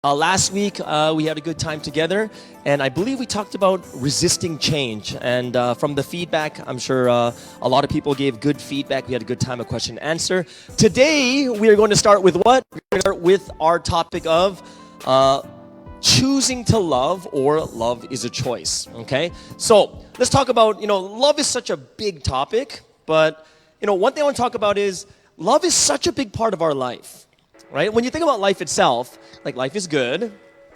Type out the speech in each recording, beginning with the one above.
Last week, we had a good time together, and I believe we talked about resisting change. And from the feedback, I'm sure a lot of people gave good feedback. We had a good time of question and answer. Today, we are going to start with what? We're going to start with our topic of choosing to love, or love is a choice. Okay? So, let's talk about, love is such a big topic, but, one thing I want to talk about is love is such a big part of our life. Right? When you think about life itself, like life is good,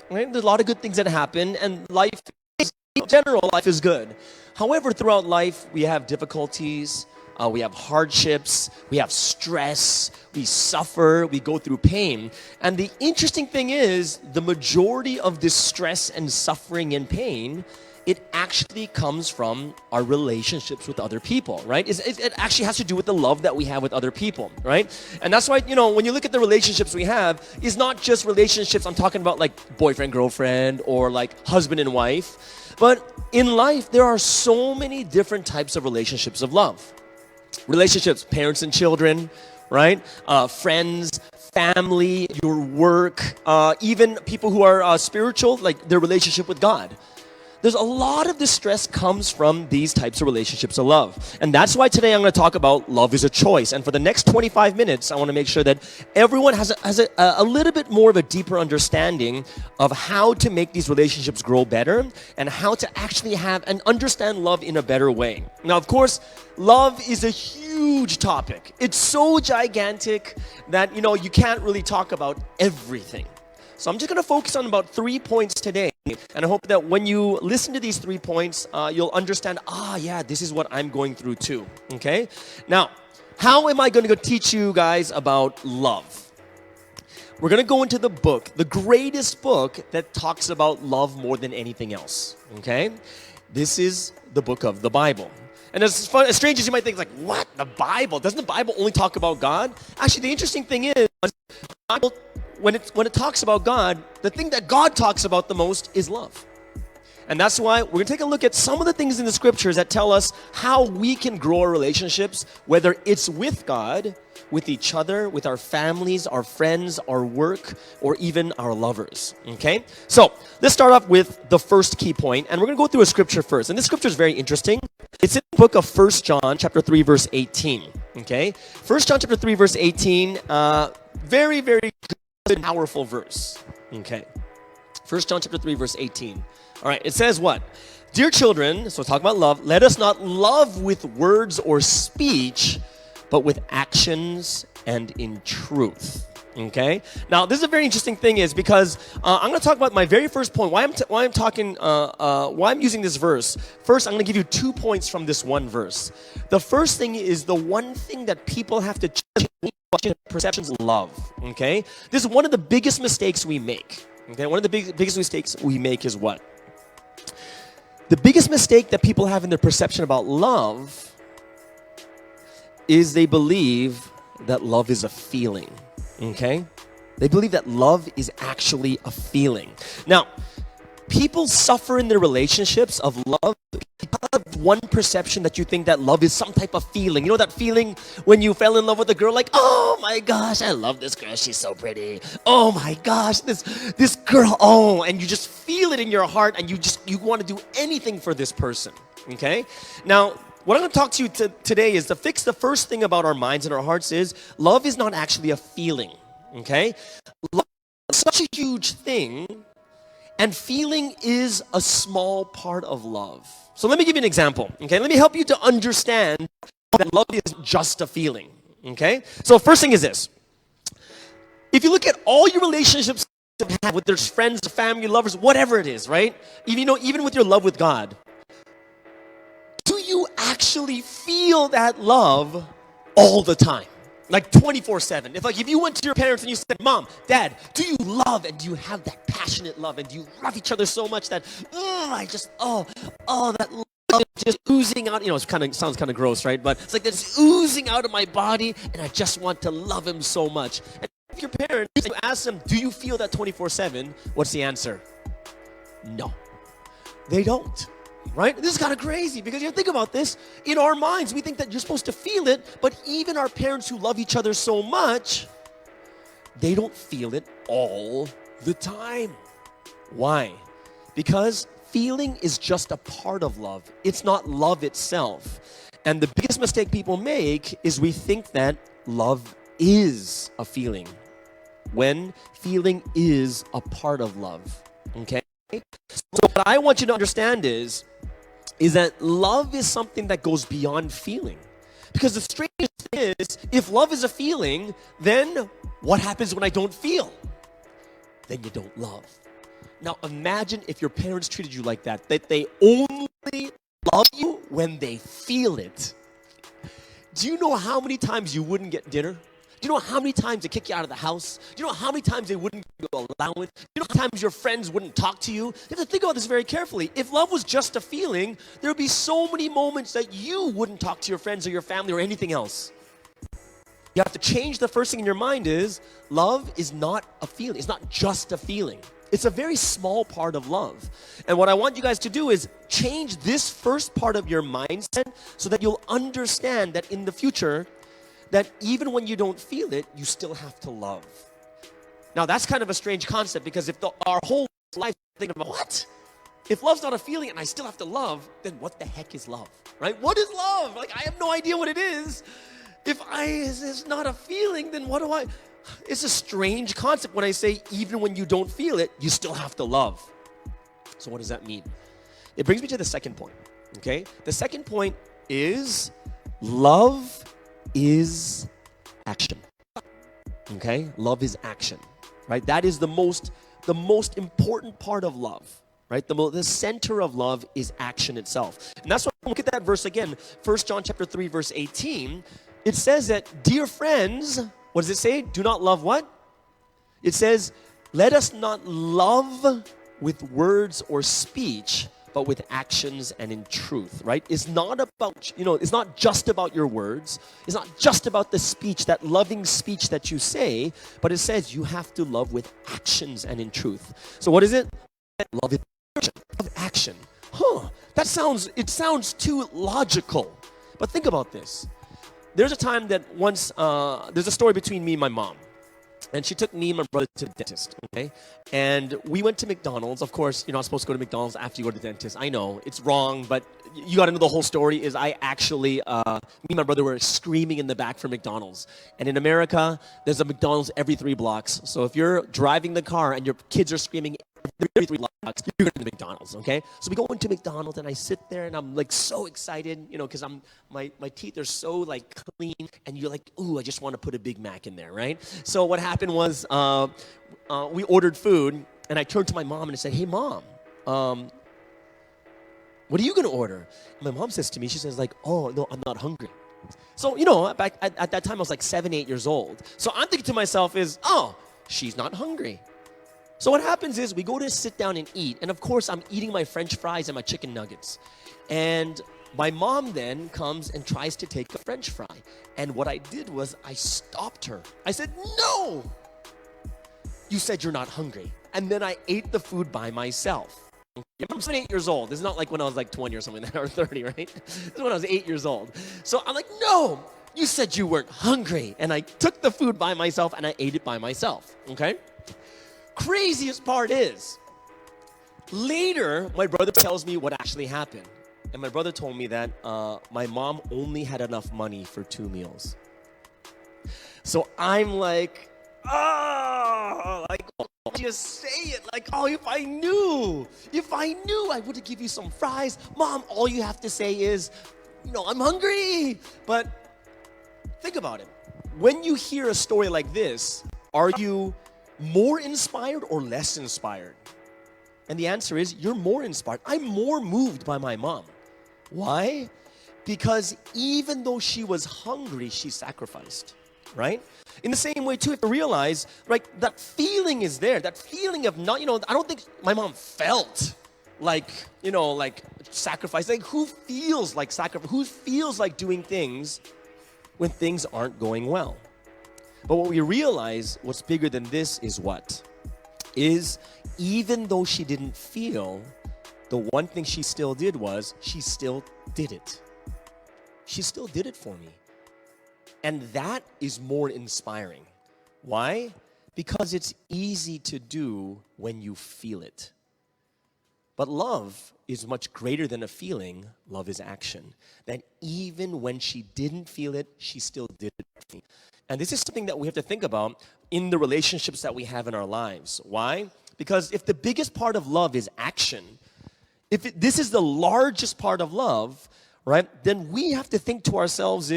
right? There's a lot of good things that happen, and life is, in general, life is good. However, throughout life, we have difficulties, we have hardships, we have stress, we suffer, we go through pain. And the interesting thing is, the majority of this stress and suffering and pain, it actually comes from our relationships with other people, right? It actually has to do with the love that we have with other people, right? And that's why, when you look at the relationships we have, it's not just relationships, I'm talking about like boyfriend, girlfriend, or like husband and wife. But in life, there are so many different types of relationships of love. Relationships, parents and children, right? Friends, family, your work, even people who are spiritual, like their relationship with God. There's a lot of distress comes from these types of relationships of love. And that's why today I'm going to talk about love is a choice. And for the next 25 minutes, I want to make sure that everyone has a little bit more of a deeper understanding of how to make these relationships grow better and how to actually have and understand love in a better way. Now, of course, love is a huge topic. It's so gigantic that, you can't really talk about everything. So I'm just going to focus on about 3 points today. And I hope that when you listen to these 3 points, you'll understand, this is what I'm going through too. Okay? Now, how am I going to go teach you guys about love? We're going to go into the book, the greatest book that talks about love more than anything else. Okay? This is the book of the Bible. And as strange as you might think, like, what? The Bible? Doesn't the Bible only talk about God? Actually, the interesting thing is, the Bible, when it talks about God, the thing that God talks about the most is love. And that's why we're going to take a look at some of the things in the scriptures that tell us how we can grow our relationships, whether it's with God, with each other, with our families, our friends, our work, or even our lovers. Okay? So, let's start off with the first key point, and we're going to go through a scripture first. And this scripture is very interesting. It's in the book of 1 John chapter 3, verse 18. Okay? 1 John chapter 3, verse 18, very, very good, powerful verse. Okay? 1 John chapter 3, verse 18. All right, it says what? Dear children, so talk about love, let us not love with words or speech, but with actions and in truth. Okay? Now, this is a very interesting thing is because I'm going to talk about my very first point. Why I'm using this verse. First, I'm going to give you 2 points from this one verse. The first thing is the one thing that people have to change perceptions of love. Okay? This is one of the biggest mistakes we make. Okay? One of the biggest mistakes we make is what? The biggest mistake that people have in their perception about love is they believe that love is a feeling. Okay? They believe that love is actually a feeling. Now, people suffer in their relationships of love because of one perception that you think that love is some type of feeling. You know that feeling when you fell in love with a girl, like, oh my gosh, I love this girl, she's so pretty. Oh my gosh, this girl, and you just feel it in your heart and you want to do anything for this person. Okay? Now, what I'm going to talk to you today is to fix the first thing about our minds and our hearts is love is not actually a feeling. Okay? Love is such a huge thing, and feeling is a small part of love. So let me give you an example. Okay? Let me help you to understand that love is just a feeling. Okay? So first thing is this. If you look at all your relationships that you have with your friends, family, lovers, whatever it is, right? Even with your love with God, do you actually feel that love all the time? Like 24/7. If you went to your parents and you said, Mom, Dad, do you love and do you have that passionate love and do you love each other so much that that love is just oozing out, it sounds kind of gross, right? But it's like it's oozing out of my body and I just want to love him so much. And if your parents, you ask them, do you feel that 24/7? What's the answer? No. They don't. Right? This is kind of crazy because you think about this. In our minds, we think that you're supposed to feel it, but even our parents who love each other so much, they don't feel it all the time. Why? Because feeling is just a part of love. It's not love itself. And the biggest mistake people make is we think that love is a feeling, when feeling is a part of love. Okay? So what I want you to understand is that love is something that goes beyond feeling. Because the strangest thing is, if love is a feeling, then what happens when I don't feel? Then you don't love. Now imagine if your parents treated you like that they only love you when they feel it. Do you know how many times you wouldn't get dinner? Do you know how many times they kick you out of the house? Do you know how many times they wouldn't give you allowance? Do you know how many times your friends wouldn't talk to you? You have to think about this very carefully. If love was just a feeling, there would be so many moments that you wouldn't talk to your friends or your family or anything else. You have to change the first thing in your mind is, love is not a feeling. It's not just a feeling. It's a very small part of love. And what I want you guys to do is change this first part of your mindset so that you'll understand that in the future, that even when you don't feel it, you still have to love. Now that's kind of a strange concept, because if our whole life is thinking about, what? If love's not a feeling and I still have to love, then what the heck is love, right? What is love? Like, I have no idea what it is. If it's not a feeling, then what do I... It's a strange concept when I say even when you don't feel it, you still have to love. So what does that mean? It brings me to the second point, okay? The second point is love is action, okay? Love is action, right? That is the most important part of love, right? The center of love is action itself. And that's why, look at that verse again, 1 John chapter 3, verse 18. It says that, dear friends... What does it say? Do not love what? It says, let us not love with words or speech, but with actions and in truth, right? It's not about, it's not just about your words. It's not just about the speech, that loving speech that you say, but it says you have to love with actions and in truth. So what is it? Love with action. Love action. It sounds too logical. But think about this. There's a time that once, there's a story between me and my mom. And she took me and my brother to the dentist, okay? And we went to McDonald's. Of course, you're not supposed to go to McDonald's after you go to the dentist. I know, it's wrong, but you got to know the whole story is I actually, me and my brother were screaming in the back for McDonald's. And in America, there's a McDonald's every 3 blocks. So if you're driving the car and your kids are screaming every 3 blocks, you're going to McDonald's, okay? So we go into McDonald's and I sit there and I'm like so excited, because my teeth are so like clean, and you're like, ooh, I just want to put a Big Mac in there, right? So what happened was we ordered food, and I turned to my mom and I said, hey mom, what are you going to order? And my mom says to me, she says like, oh no, I'm not hungry. So, back at that time I was like 7, 8 years old. So I'm thinking to myself is, oh, she's not hungry. So what happens is we go to sit down and eat. And of course, I'm eating my French fries and my chicken nuggets. And my mom then comes and tries to take a French fry. And what I did was I stopped her. I said, no! You said you're not hungry. And then I ate the food by myself. I'm 7, 8 years old. This is not like when I was like 20 or something, or 30, right? This is when I was 8 years old. So I'm like, no! You said you weren't hungry. And I took the food by myself and I ate it by myself, okay? Craziest part is, later, my brother tells me what actually happened. And my brother told me that my mom only had enough money for 2 meals. So I'm like, like, why don't you say it? Like, oh, if I knew, I would have given you some fries. Mom, all you have to say is, I'm hungry. But think about it. When you hear a story like this, are you more inspired or less inspired? And the answer is, you're more inspired. I'm more moved by my mom. Why? Because even though she was hungry, she sacrificed, right? In the same way, too, you have to realize, right, that feeling is there. That feeling of not, I don't think my mom felt like, like sacrifice. Like, who feels like sacrifice? Who feels like doing things when things aren't going well? But what we realize, what's bigger than this is what? Is even though she didn't feel, the one thing she still did was, she still did it. She still did it for me. And that is more inspiring. Why? Because it's easy to do when you feel it. But love is much greater than a feeling. Love is action. That even when she didn't feel it, she still did it. And this is something that we have to think about in the relationships that we have in our lives. Why? Because if the biggest part of love is action, this is the largest part of love, right? Then we have to think to ourselves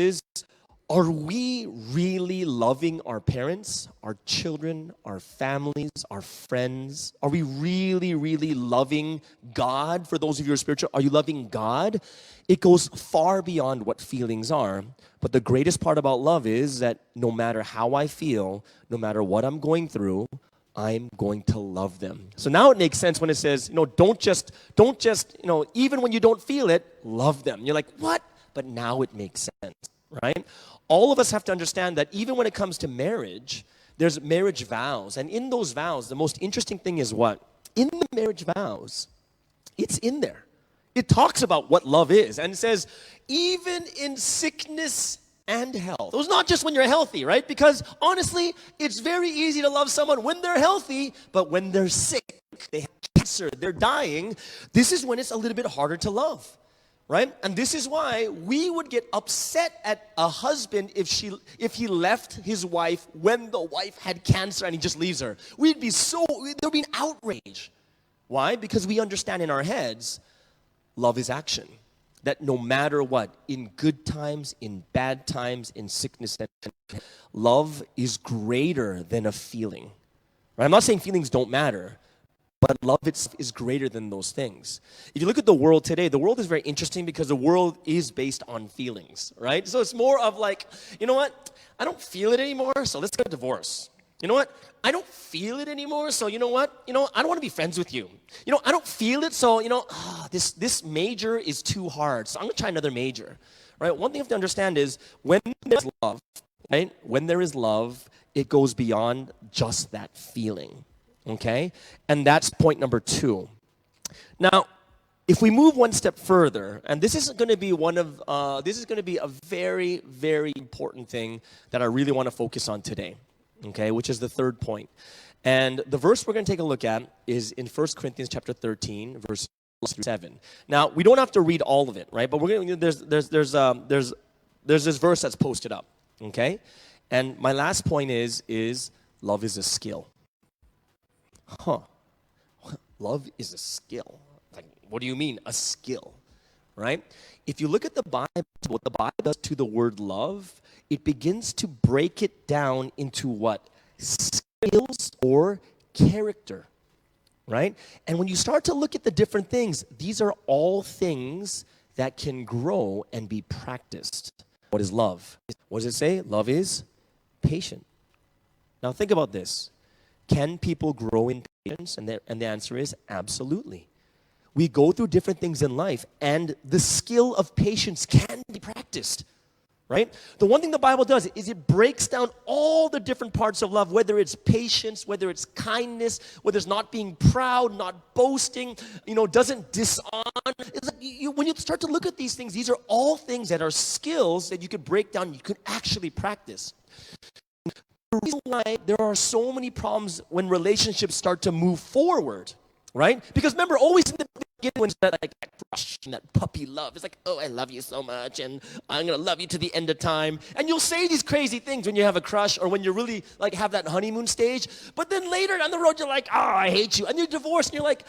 are we really loving our parents, our children, our families, our friends? Are we really, really loving God? For those of you who are spiritual, are you loving God? It goes far beyond what feelings are. But the greatest part about love is that no matter how I feel, no matter what I'm going through, I'm going to love them. So now it makes sense when it says, don't just, even when you don't feel it, love them. You're like, what? But now it makes sense, right? All of us have to understand that even when it comes to marriage, there's marriage vows. And in those vows, the most interesting thing is what? In the marriage vows, it's in there. It talks about what love is. And it says, even in sickness and health. It was not just when you're healthy, right? Because honestly, it's very easy to love someone when they're healthy, but when they're sick, they have cancer, they're dying, this is when it's a little bit harder to love. Right? And this is why we would get upset at a husband if he left his wife when the wife had cancer and he just leaves her. There would be an outrage. Why? Because we understand in our heads, love is action. That no matter what, in good times, in bad times, in sickness, love is greater than a feeling. Right? I'm not saying feelings don't matter, but love is greater than those things. If you look at the world today, the world is very interesting because the world is based on feelings, right? So it's more of like, you know what? I don't feel it anymore, so let's get a divorce. You know what? I don't feel it anymore, so you know what? I don't want to be friends with you. I don't feel it, so this major is too hard, so I'm going to try another major, right? One thing you have to understand is when there's love, right? When there is love, it goes beyond just that feeling. Okay? And that's point number 2. Now, if we move one step further, and this is going to be a very, very important thing that I really want to focus on today, okay, which is the third point. And the verse we're going to take a look at is in 1 Corinthians chapter 13, verse 7. Now, we don't have to read all of it, right? But there's this verse that's posted up, okay? And my last point is love is a skill. Love is a skill. Like, what do you mean, a skill? Right? If you look at the Bible, what the Bible does to the word love, it begins to break it down into what? Skills or character. Right? And when you start to look at the different things, these are all things that can grow and be practiced. What is love? What does it say? Love is patient. Now think about this. Can people grow in patience? And the answer is absolutely. We go through different things in life, and the skill of patience can be practiced, right? The one thing the Bible does is it breaks down all the different parts of love, whether it's patience, whether it's kindness, whether it's not being proud, not boasting, doesn't dishonor. It's like when you start to look at these things, these are all things that are skills that you could break down, you could actually practice. The reason why there are so many problems when relationships start to move forward, right? Because remember, always in the beginning, when that crush and that puppy love, it's like, oh, I love you so much, and I'm gonna love you to the end of time. And you'll say these crazy things when you have a crush or when you really have that honeymoon stage. But then later down the road, you're like, oh, I hate you, and you're divorced, and you're like,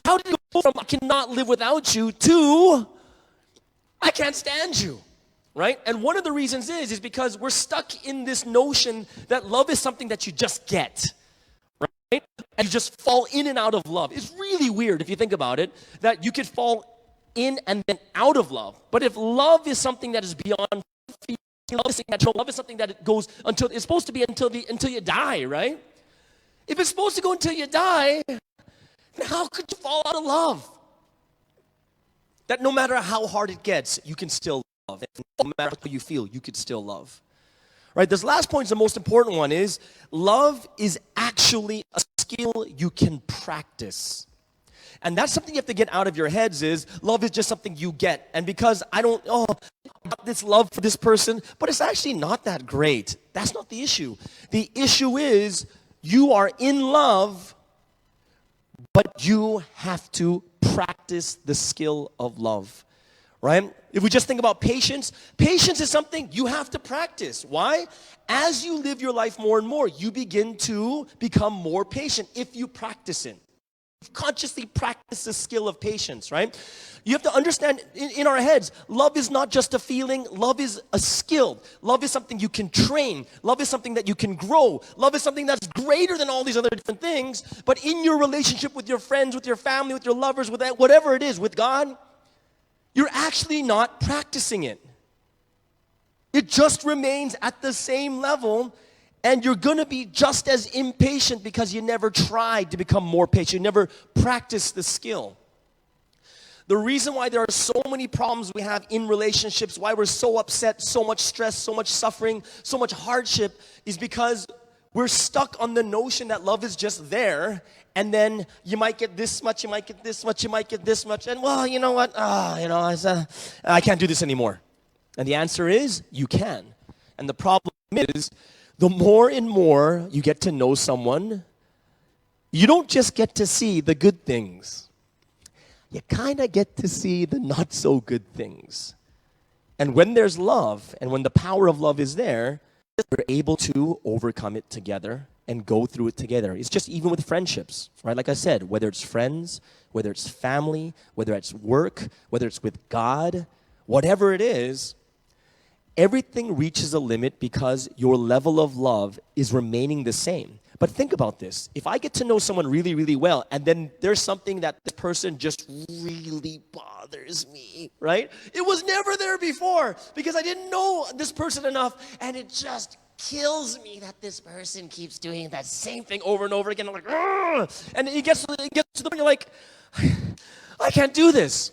how did you go from I cannot live without you to I can't stand you? Right? And one of the reasons is because we're stuck in this notion that love is something that you just get, right? And you just fall in and out of love. It's really weird if you think about it, that you could fall in and then out of love. But if love is something that is beyond feeling, love is something that it goes until it's supposed to be until you die, right? If it's supposed to go until you die, then how could you fall out of love? That no matter how hard it gets, you can still love. No matter how you feel, you could still love. Right? This last point is the most important one is love is actually a skill you can practice. And that's something you have to get out of your heads is love is just something you get. And because I got this love for this person, but it's actually not that great. That's not the issue. The issue is You are in love, but you have to practice the skill of love, right? If we just think about patience, patience is something you have to practice. Why? As you live your life more and more, you begin to become more patient if you practice it. Consciously practice the skill of patience, right? You have to understand in our heads, love is not just a feeling, love is a skill. Love is something you can train. Love is something that you can grow. Love is something that's greater than all these other different things. But in your relationship with your friends, with your family, with your lovers, with whatever it is, with God, you're actually not practicing it. It just remains at the same level. And you're going to be just as impatient because you never tried to become more patient. You never practiced the skill. The reason why there are so many problems we have in relationships, why we're so upset, so much stress, so much suffering, so much hardship, is because we're stuck on the notion that love is just there. And then you might get this much, you might get this much, you might get this much. And well, you know what? I can't do this anymore. And the answer is, you can. And the problem is, the more and more you get to know someone, you don't just get to see the good things. You kind of get to see the not so good things. And when there's love, and when the power of love is there, we're able to overcome it together and go through it together. It's just even with friendships, right? Like I said, whether it's friends, whether it's family, whether it's work, whether it's with God, whatever it is, everything reaches a limit because your level of love is remaining the same. But think about this. If I get to know someone really, really well, and then there's something that this person just really bothers me, right? It was never there before because I didn't know this person enough, and it just kills me that this person keeps doing that same thing over and over again. I'm like, ugh! And it gets to the point you're like, I can't do this.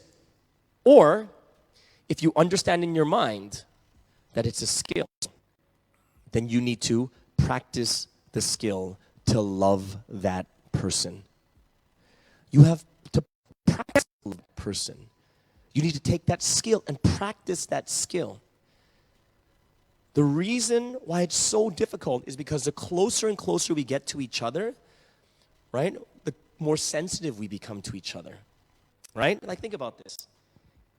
Or if you understand in your mind that it's a skill, then you need to practice the skill to love that person. You have to practice that person. You need to take that skill and practice that skill. The reason why it's so difficult is because the closer and closer we get to each other, right, the more sensitive we become to each other, right? Like, think about this.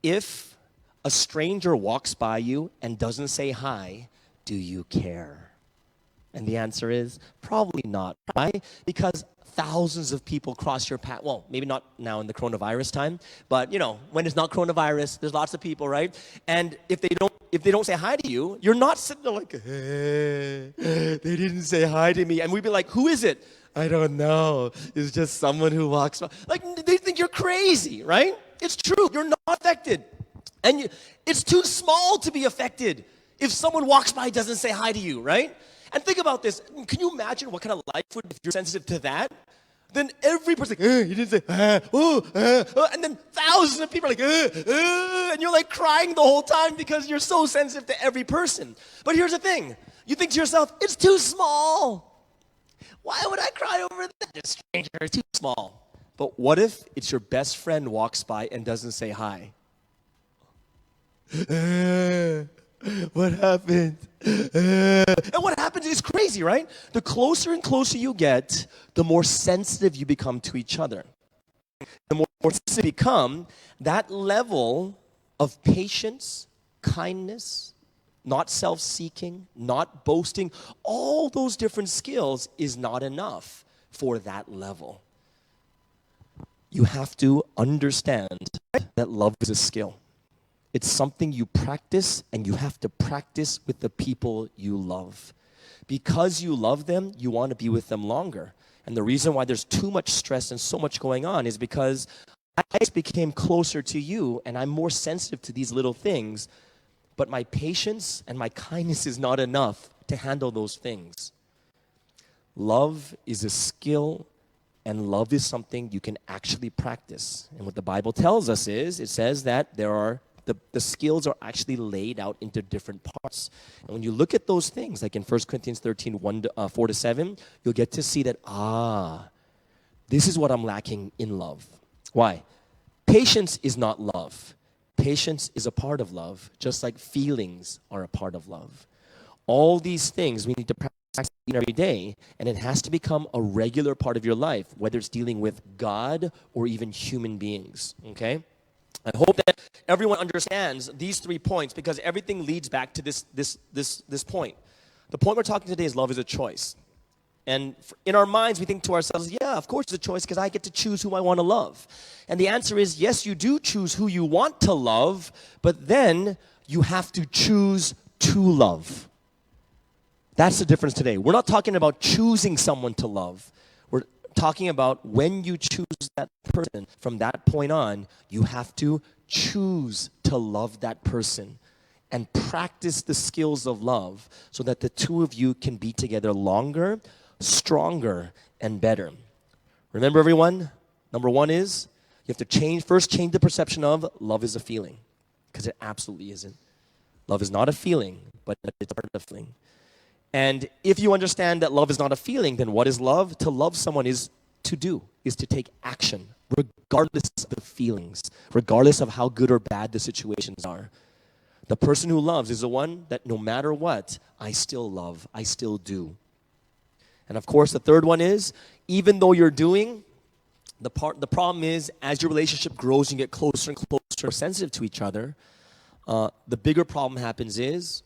If a stranger walks by you and doesn't say hi, do you care? And the answer is probably not. Why? Because thousands of people cross your path. Well, maybe not now in the coronavirus time, but when it's not coronavirus, there's lots of people, right? And if they don't say hi to you, you're not sitting there like, hey, they didn't say hi to me. And we'd be like, who is it? I don't know. It's just someone who walks by. Like, they think you're crazy, right? It's true. You're not affected. And it's too small to be affected if someone walks by and doesn't say hi to you, right? And think about this. Can you imagine what kind of life would be if you're sensitive to that? Then every person like, you didn't say, and then thousands of people are like, and you're like crying the whole time because you're so sensitive to every person. But here's the thing. You think to yourself, it's too small. Why would I cry over that? This stranger is too small. But what if it's your best friend walks by and doesn't say hi? What happened? And what happens is crazy, right? The closer and closer you get, the more sensitive you become to each other. The more sensitive you become, that level of patience, kindness, not self-seeking, not boasting, all those different skills is not enough for that level. You have to understand that love is a skill. It's something you practice, and you have to practice with the people you love. Because you love them, you want to be with them longer. And the reason why there's too much stress and so much going on is because I became closer to you, and I'm more sensitive to these little things, but my patience and my kindness is not enough to handle those things. Love is a skill, and love is something you can actually practice. And what the Bible tells us is, it says that the skills are actually laid out into different parts. And when you look at those things, like in 1 Corinthians 13, 4-7, you'll get to see that, this is what I'm lacking in love. Why? Patience is not love. Patience is a part of love, just like feelings are a part of love. All these things we need to practice every day, and it has to become a regular part of your life, whether it's dealing with God or even human beings, okay? I hope that everyone understands these 3 points because everything leads back to this point. The point we're talking today is love is a choice. And in our minds, we think to ourselves, yeah, of course it's a choice because I get to choose who I want to love. And the answer is, yes, you do choose who you want to love, but then you have to choose to love. That's the difference today. We're not talking about choosing someone to love. We're talking about when you choose that person, from that point on, you have to choose to love that person and practice the skills of love so that the two of you can be together longer, stronger, and better. Remember, everyone, number 1 is you have to first change the perception of love is a feeling, because it absolutely isn't. Love is not a feeling, but it's a part of a feeling. And if you understand that love is not a feeling, then what is love? To love someone is to take action, regardless of the feelings, regardless of how good or bad the situations are. The person who loves is the one that no matter what, I still love, I still do. And of course, the third one is, even though you're doing, the problem is, as your relationship grows and you get closer and closer, sensitive to each other, the bigger problem happens is,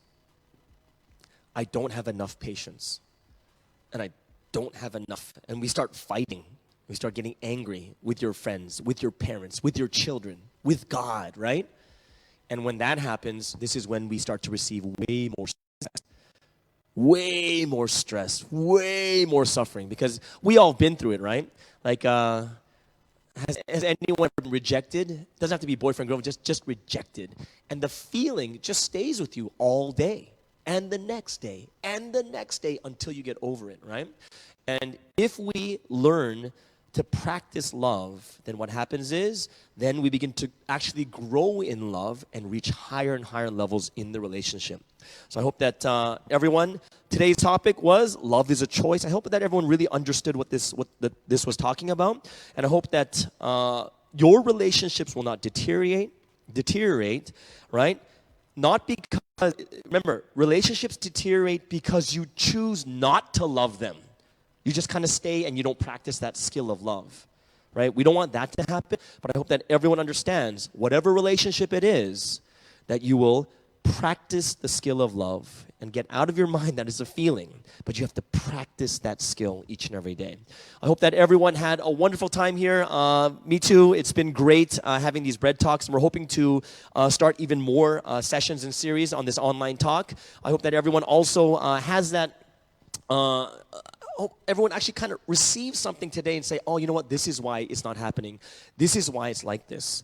I don't have enough patience. And I don't have enough. And we start fighting. We start getting angry with your friends, with your parents, with your children, with God, right? And when that happens, this is when we start to receive way more stress, way more suffering, because we all been through it, right? Like, has anyone been rejected? It doesn't have to be boyfriend, girlfriend, just rejected. And the feeling just stays with you all day, and the next day, and the next day, until you get over it, right? And if we learn to practice love, then what happens is, then we begin to actually grow in love and reach higher and higher levels in the relationship. So I hope that everyone, today's topic was love is a choice. I hope that everyone really understood what this was talking about. And I hope that your relationships will not deteriorate, right? Not because, remember, relationships deteriorate because you choose not to love them. You just kind of stay and you don't practice that skill of love, right? We don't want that to happen, but I hope that everyone understands, whatever relationship it is, that you will practice the skill of love and get out of your mind that is a feeling, but you have to practice that skill each and every day. I hope that everyone had a wonderful time here. Me too. It's been great having these bread talks, and we're hoping to start even more sessions and series on this online talk. I hope that everyone also has that everyone actually kind of receives something today and say, oh, you know what, this is why it's not happening. This is why it's like this.